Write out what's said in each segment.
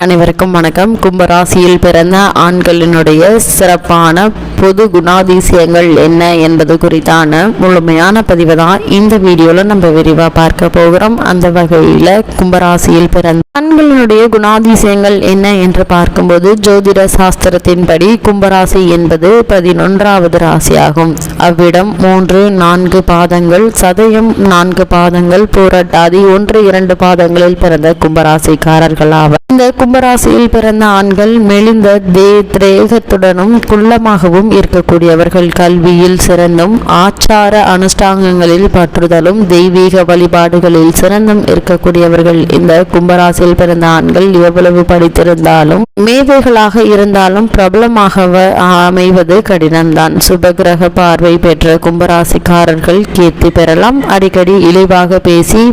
அனைவருக்கும் வணக்கம். கும்பராசியில் பிறந்த ஆண்களினுடைய சிறப்பான பொது குணாதிசயங்கள் என்ன என்பது குறித்தான முழுமையான பதிவு தான் இந்த வீடியோல நம்ம விரிவா பார்க்க போகிறோம். அந்த வகையில கும்பராசியில் பிறந்த ஆண்களினுடைய குணாதிசயங்கள் என்ன என்று பார்க்கும்போது, ஜோதிட சாஸ்திரத்தின்படி கும்பராசி என்பது 11வது ராசியாகும். அவ்விடம் 3, 4 பாதங்கள், சதயம் 4 பாதங்கள், பூரட்டாதி 1, 2 பாதங்களில் பிறந்த கும்பராசிக்காரர்கள் ஆவர். இந்த கும்பராசியில் பிறந்த ஆண்கள் மெலிந்த தேகத்துடனும் குள்ளமாகவும் இருக்கக்கூடியவர்கள். கல்வியில் சிறந்தும் ஆச்சார அனுஷ்டானங்களில் பற்றுதலும் தெய்வீக வழிபாடுகளில் சிறந்தும் இருக்கக்கூடியவர்கள். இந்த கும்பராசியில் பிறந்த ஆண்கள் எவ்வளவு படித்திருந்தாலும் மேதைகளாக இருந்தாலும் பிரபலமாக அமைவது கடினம்தான். சுபகிரக பார்வை பெற்ற கும்பராசிக்காரர்கள் கீர்த்தி பெறலாம். அடிக்கடி இழிவாக பேசி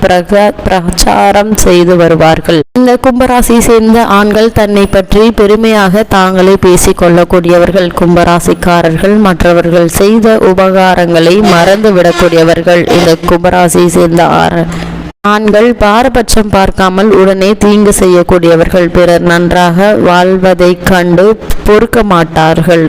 பிரச்சாரம் செய்து வருவார்கள். இந்த கும்பராசி சேர்ந்த ஆண்கள் தன்னை பற்றி பெருமையாக தாங்களே பேசிக் கொள்ளக்கூடியவர்கள். கும்பராசிக்காரர்கள் மற்றவர்கள் செய்த உபகாரங்களை மறந்து விடக்கூடியவர்கள். இந்த கும்பராசி சேர்ந்த ஆண்கள் பாரபட்சம் பார்க்காமல் உடனே தீங்கு செய்யக்கூடியவர்கள். பிறர் நன்றாக வாழ்வதை கண்டு பொறுக்க மாட்டார்கள்.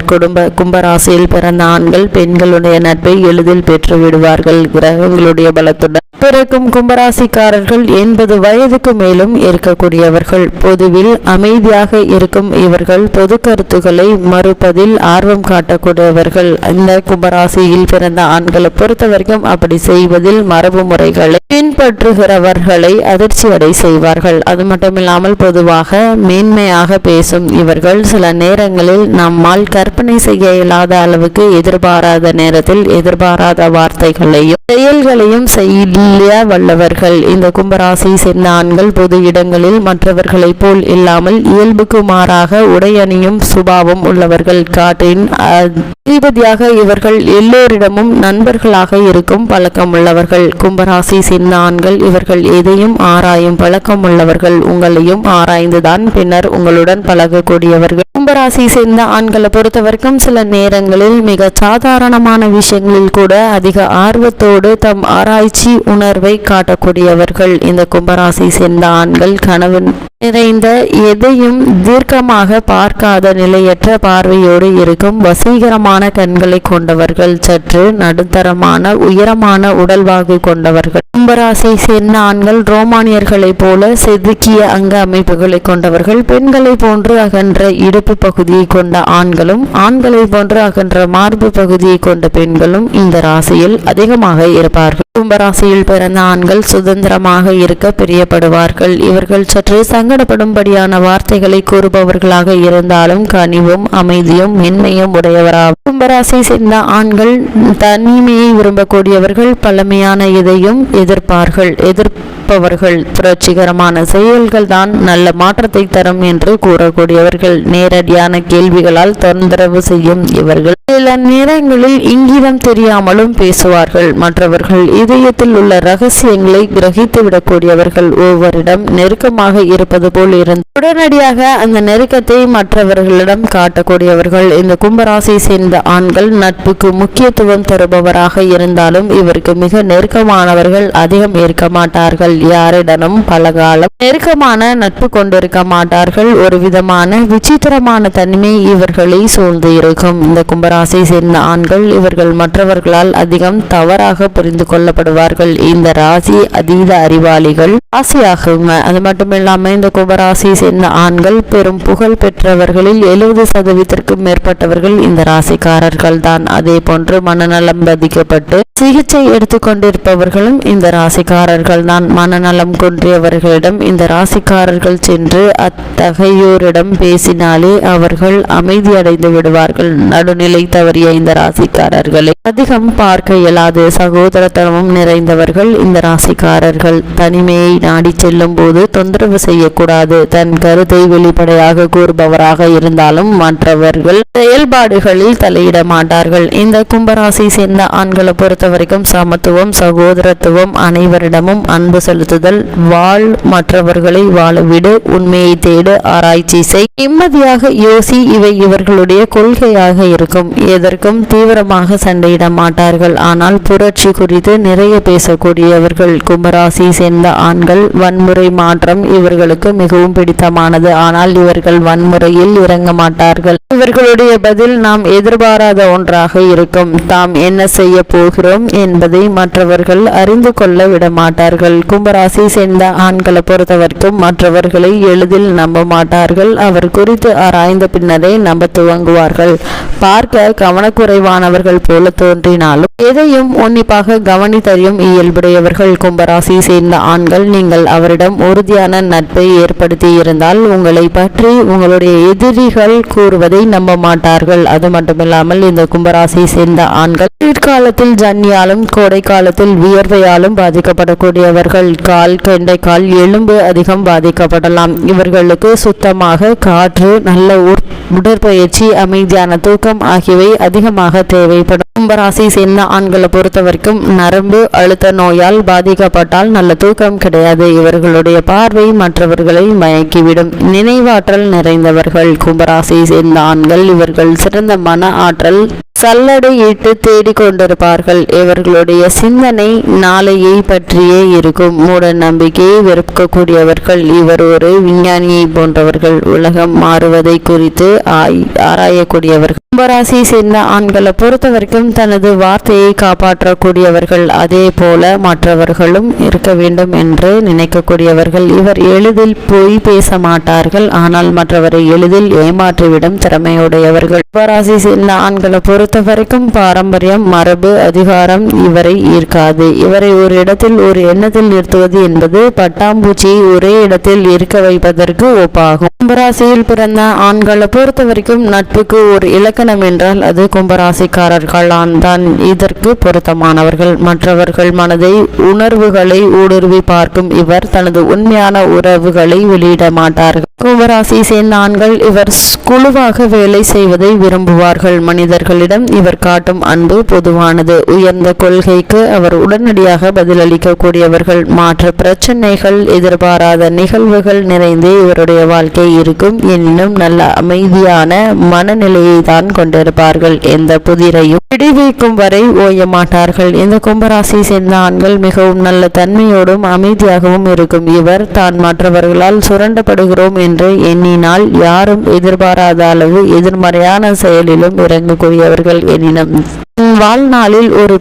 கும்பராசியில் பிறந்த ஆண்கள் பெண்களுடைய நட்பை எளிதில் பெற்று விடுவார்கள். கிரகங்களுடைய பலத்துடன் பிறக்கும் கும்பராசிக்காரர்கள் 80 வயதுக்கு மேலும் இருக்கக்கூடியவர்கள். பொதுவில் அமைதியாக இருக்கும் இவர்கள் பொது கருத்துக்களை மறுப்பதில் ஆர்வம் காட்டக்கூடியவர்கள். இந்த கும்பராசியில் பிறந்த ஆண்களை பொறுத்த வரைக்கும் அப்படி செய்வதில் மரபு முறைகளை பின்பற்றுகிறவர்களை அதிர்ச்சியடை செய்வார்கள். அது மட்டுமில்லாமல் பொதுவாக மேன்மையாக பேசும் இவர்கள் சில நேரங்களில் நம்மால் கற்பனை செய்ய இயலாத அளவுக்கு எதிர்பாராத நேரத்தில் எதிர்பாராத வார்த்தைகளையும் செயல்களையும் செய்ய வல்லவர்கள். இந்த கும்பராசி சேர்ந்த ஆண்கள் பொது இடங்களில் மற்றவர்களை போல் இல்லாமல் இயல்புக்கு மாறாக உடையணியும் சுபாவம் உள்ளவர்கள். காற்றின் அதிபதியாக இவர்கள் எல்லோரிடமும் நண்பர்களாக இருக்கும் பழக்கம் உள்ளவர்கள். கும்பராசி சேர்ந்த ஆண்கள் இவர்கள் எதையும் ஆராயும் பழக்கம் உள்ளவர்கள். உங்களையும் ஆராய்ந்துதான் பின்னர் உங்களுடன் பழகக்கூடியவர்கள். கும்பராசி சேர்ந்த ஆண்களை பொறுத்தவரைக்கும் சில நேரங்களில் மிக சாதாரணமான விஷயங்களில் கூட அதிக ஆர்வத்தோடு தம் ஆராய்ச்சி உணர்வை காட்டக்கூடியவர்கள். இந்த கும்பராசி சேர்ந்த ஆண்கள் கனவு நிறைந்த எதையும் தீர்க்கமாக பார்க்காத நிலையற்ற பார்வையோடு இருக்கும் வசீகரமான கண்களை கொண்டவர்கள். சற்று நடுத்தரமான உயரமான உடல்வாகு கொண்டவர்கள். கும்பராசி சேர்ந்த ஆண்கள் ரோமானியர்களைப் போல செதுக்கிய அங்க அமைப்புகளை கொண்டவர்கள். பெண்களை போன்று அகன்ற இடுப்பு பகுதியை கொண்ட ஆண்களும் ஆண்களை போன்று அகன்ற மார்பு பகுதியை கொண்ட பெண்களும் இந்த ராசியில் அதிகமாக இருப்பார்கள். கும்பராசியில் பிறந்த ஆண்கள் சுதந்திரமாக இருக்க பிரியப்படுவார்கள். இவர்கள் சற்று சங்கடப்படும்படியான வார்த்தைகளை கூறுபவர்களாக இருந்தாலும் கனிவும் அமைதியும் மென்மையும் உடையவராகும். கும்பராசி சேர்ந்த ஆண்கள் தனிமையை விரும்பக்கூடியவர்கள். பழமையான எதையும் எதிர்ப்பவர்கள். புரட்சிகரமான செயல்கள் தான் நல்ல மாற்றத்தை தரும் என்று கூறக்கூடியவர்கள். நேரடியான கேள்விகளால் தொந்தரவு செய்யும் இவர்கள் சில நேரங்களில் இங்கிதம் தெரியாமலும் பேசுவார்கள். மற்றவர்கள் இதயத்தில் உள்ள ரகசியங்களை கிரகித்து விடக்கூடியவர்கள். ஒவ்வொருடம் நெருக்கமாக இருப்பது போல் இருந்து உடனடியாக அந்த நெருக்கத்தை மற்றவர்களிடம் காட்டக்கூடியவர்கள். இந்த கும்பராசி சேர்ந்த ஆண்கள் நட்புக்கு முக்கியத்துவம் தருபவராக இருந்தாலும் இவருக்கு மிக நெருக்கமானவர்கள் அதிகம் இருக்க மாட்டார்கள். யாரிடனும் பலகாலம் நெருக்கமான நட்பு கொண்டிருக்க மாட்டார்கள். ஒரு விதமான விசித்திரமான தன்மை இவர்களை சூழ்ந்து இருக்கும். இந்த கும்பராசி சேர்ந்த ஆண்கள் இவர்கள் மற்றவர்களால் அதிகம் தவறாக புரிந்து கொள்ளப்படுவார்கள். இந்த ராசி அதீத அறிவாளிகள் ராசியாகுங்க. அது மட்டும் இல்லாம இந்த கும்பராசி சேர்ந்த ஆண்கள் பெரும் புகழ் பெற்றவர்களில் 70% மேற்பட்டவர்கள் இந்த ராசிக்காரர்கள் தான். அதே போன்று மனநலம் பாதிக்கப்பட்டு சிகிச்சை எடுத்துக்கொண்டிருப்பவர்களும் இந்த ராசிக்காரர்கள் தான். மனநலம் குன்றியவர்களிடம் இந்த ராசிக்காரர்கள் சென்று அத்தகையோரிடம் பேசினாலே அவர்கள் அமைதியடைந்து விடுவார்கள். நடுநிலை தவறிய இந்த ராசிக்காரர்களை அதிகம் பார்க்க இயலாது. சகோதரத்தனமும் நிறைந்தவர்கள் இந்த ராசிக்காரர்கள். தனிமையை நாடி செல்லும் போது தொந்தரவு செய்யக்கூடாது. தன் கருத்தை வெளிப்படையாக கூறுபவராக இருந்தாலும் மற்றவர்கள் செயல்பாடுகளில் தலையிட மாட்டார்கள். இந்த கும்பராசி சேர்ந்த ஆண்களை பொறுத்த வரைக்கும் சமத்துவம், சகோதரத்துவம், அனைவரிடமும் மிகவும் அன்பு செலுத்துதல், வாழ், மற்றவர்களை வாழவிடு, உண்மையை தேடு, ஆராய்ச்சி செய், நிம்மதியாக யோசி, இவை இவர்களுடைய கொள்கையாக இருக்கும். எதற்கும் தீவிரமாக சண்டையிட மாட்டார்கள். ஆனால் புரட்சி குறித்து நிறைய பேசக்கூடியவர்கள். கும்பராசி சேர்ந்த ஆண்கள். வன்முறை மாற்றம் இவர்களுக்கு மிகவும் பிடித்தமானது. ஆனால் இவர்கள் வன்முறையில் இறங்க மாட்டார்கள். இவர்களுடைய பதில் நாம் எதிர்பாராத ஒன்றாக இருக்கும். தாம் என்ன செய்ய போகிறோம் என்பதை மற்றவர்கள் அறிந்து கொள்ள விட மாட்டார்கள். கும்பராசி சேர்ந்த ஆண்களை பொறுத்தவரைக்கும் மற்றவர்களை எளிதில் நம்ப மாட்டார்கள். அவர் குறித்து ஆராய்ந்த பின்னரே நம்ப துவங்குவார்கள். பார்க்க கவனக்குறைவானவர்கள் போல தோன்றினாலும் எதையும் உன்னிப்பாக கவனித்தறியும் இயல்புடையவர்கள் கும்பராசி சேர்ந்த ஆண்கள். நீங்கள் அவரிடம் உறுதியான நட்பை ஏற்படுத்தி இருந்தால் உங்களை பற்றி உங்களுடைய எதிரிகள் கூறுவதை நம்ப மாட்டார்கள். அது மட்டுமில்லாமல் இந்த கும்பராசி சேர்ந்த ஆண்கள் குளிர்காலத்தில் ஜன்னியாலும் கோடை காலத்தில் வியர்வையாலும் பாதிக்கப்படக்கூடியவர்கள். கெண்டைக்கால், எலும்பு அதிகம் பாதிக்கப்படலாம். இவர்களுக்கு சுத்தமாக காற்று, நல்ல உடற்பயிற்சி, அமைதியான தூக்கம் ஆகியவை அதிகமாக தேவைப்படும். கும்பராசி சேர்ந்த ஆண்களை பொறுத்தவரைக்கும் நரம்பு அழுத்த நோயால் பாதிக்கப்பட்டால் நல்ல தூக்கம் கிடையாது. இவர்களுடைய பார்வை மற்றவர்களை மயக்கிவிடும். நினைவாற்றல் நிறைந்தவர்கள் கும்பராசி சேர்ந்த ஆண்கள். இவர்கள் சிறந்த மன ஆற்றல், சல்லடையிட்டு தேடிக்கொண்டிருப்பார்கள். இவர்களுடைய சிந்தனை நாளையை பற்றியே இருக்கும். மூட நம்பிக்கையை வெறுக்கக்கூடியவர்கள். இவர் ஒரு விஞ்ஞானியை போன்றவர்கள். உலகம் மாறுவதை குறித்து ஆராயக்கூடியவர்கள். கும்பராசி சேர்ந்த ஆண்களை பொறுத்தவரைக்கும் தனது வார்த்தையை காப்பாற்றக்கூடியவர்கள். அதே போல மற்றவர்களும் இருக்க வேண்டும் என்று நினைக்கக்கூடியவர்கள். இவர் எளிதில் பொய் பேச மாட்டார்கள். ஆனால் மற்றவரை எளிதில் ஏமாற்றிவிடும் திறமையுடையவர்கள். கும்பராசி சேர்ந்த ஆண்களை பொறுத்தவரைக்கும் பாரம்பரியம், மரபு, அதிகாரம் இவரை ஈர்க்காது. இவரை ஒரு இடத்தில் ஒரு எண்ணத்தில் நிறுத்துவது என்பது பட்டாம்பூச்சியை ஒரே இடத்தில் இருக்க வைப்பதற்கு ஒப்பாகும். கும்பராசியில் பிறந்த ஆண்களை பொறுத்தவரைக்கும் நட்புக்கு ஒரு இலக்கணம் என்றால் அது கும்பராசிக்காரர்கள் தான் இதற்கு பொருத்தமானவர்கள். மற்றவர்கள் மனதை, உணர்வுகளை ஊடுருவி பார்க்கும் இவர் தனது உண்மையான உறவுகளை வெளியிட மாட்டார்கள். கும்பராசி சேர்ந்த ஆண்கள் இவர் குழுவாக வேலை செய்வதை விரும்புவார்கள். மனிதர்களிடம் இவர் காட்டும் அன்பு பொதுவானது. உயர்ந்த கொள்கைக்கு அவர் உடனடியாக பதிலளிக்கக்கூடியவர்கள். மாற்ற பிரச்சனைகள், எதிர்பாராத நிகழ்வுகள் நிறைந்தே இவருடைய வாழ்க்கை இருக்கும். எனினும் நல்ல அமைதியான மனநிலையை தான் கொண்டிருப்பார்கள். எந்த புதிரையும் பிடிவைக்கும் வரை ஓய மாட்டார்கள். இந்த கும்பராசி சேர்ந்த ஆண்கள் மிகவும் நல்ல தன்மையோடும் அமைதியாகவும் இருக்கும். இவர் தான் மற்றவர்களால் சுரண்டப்படுகிறோம் என்று எண்ணினால் யாரும் எதிர்பாராத அளவு எதிர்மறையான செயலிலும் இறங்கக்கூடியவர்கள். எனினும் வாழ்நாளில் ஒரு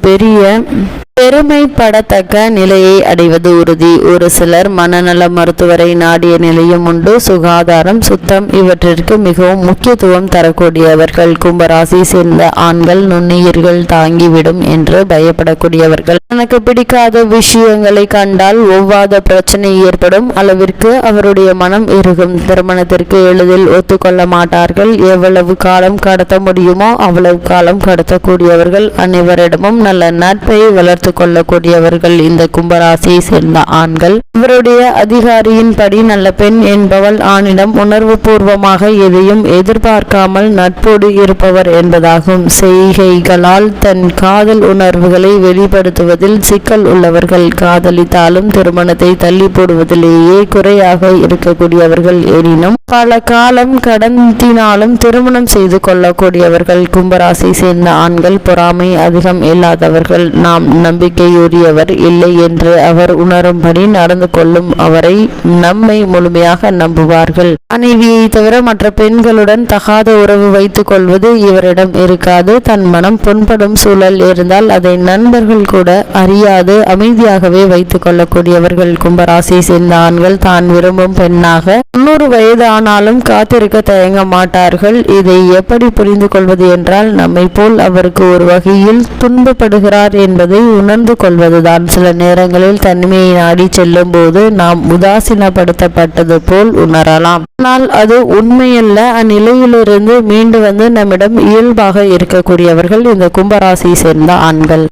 பெருமைப்படத்தக்க நிலையை அடைவது உறுதி. ஒரு சிலர் மனநல மருத்துவரை நாடிய நிலையும் உண்டு. சுகாதாரம், சுத்தம் இவற்றிற்கு மிகவும் முக்கியத்துவம் தரக்கூடியவர்கள். கும்பராசி சேர்ந்த ஆண்கள் நுண்ணுயிர்கள் தாங்கிவிடும் என்று பயப்படக்கூடியவர்கள். தனக்கு பிடிக்காத விஷயங்களை கண்டால் ஒவ்வாத பிரச்சனை ஏற்படும் அளவிற்கு அவருடைய மனம் இருக்கும். திருமணத்திற்கு எளிதில் ஒத்துக்கொள்ள மாட்டார்கள். எவ்வளவு காலம் கடத்த முடியுமோ அவ்வளவு காலம் கடத்தக்கூடியவர்கள். அனைவரிடமும் நல்ல நட்பை வளர்த்து கொள்ளக்கூடியவர்கள் இந்த கும்பராசியை சேர்ந்த ஆண்கள். இவருடைய அதிகாரியின் படி நல்ல பெண் என்பவள் ஆணிடம் உணர்வு பூர்வமாக எதையும் எதிர்பார்க்காமல் நட்போடு இருப்பவர் என்பதாகும். செய்கைகளால் தன் காதல் உணர்வுகளை வெளிப்படுத்துவதில் சிக்கல் உள்ளவர்கள். காதலித்தாலும் திருமணத்தை தள்ளி போடுவதிலேயே குறையாக இருக்கக்கூடியவர்கள். எனினும் பல காலம் கடந்தினாலும் திருமணம் செய்து கொள்ளக்கூடியவர்கள். கும்பராசி சேர்ந்த ஆண்கள் பொறாமை அதிகம் இல்லாதவர்கள். நாம் நம்பிக்கையுரியவர் இல்லை என்று அவர் உணரும்படி நடந்து கொள்ளும் அவரை நம்மை முழுமையாக நம்புவார்கள். மனைவியை தவிர மற்ற பெண்களுடன் தகாத உறவு வைத்துக் கொள்வது இவரிடம் இருக்காது. தன் மனம் புண்படும் சூழல் இருந்தால் அதை நண்பர்கள் கூட அறியாது அமைதியாகவே வைத்துக் கொள்ளக்கூடியவர்கள். கும்பராசி சேர்ந்த ஆண்கள் தான் விரும்பும் பெண்ணாக 90 வயது ஆனாலும் காத்திருக்க தயங்க மாட்டார்கள். இதை எப்படி புரிந்து கொள்வது என்றால் நம்மை போல் அவருக்கு ஒரு வகையில் துன்பப்படுகிறார் என்பதை உணர்ந்து கொள்வதுதான். சில நேரங்களில் தனிமையை நாடி செல்லும் போது நாம் உதாசீனப்படுத்தப்பட்டது போல் உணரலாம். ஆனால் அது உண்மையல்ல. அந்நிலையிலிருந்து மீண்டு வந்து நம்மிடம் இயல்பாக இருக்கக்கூடியவர்கள் இந்த கும்பராசி சேர்ந்த ஆண்கள்.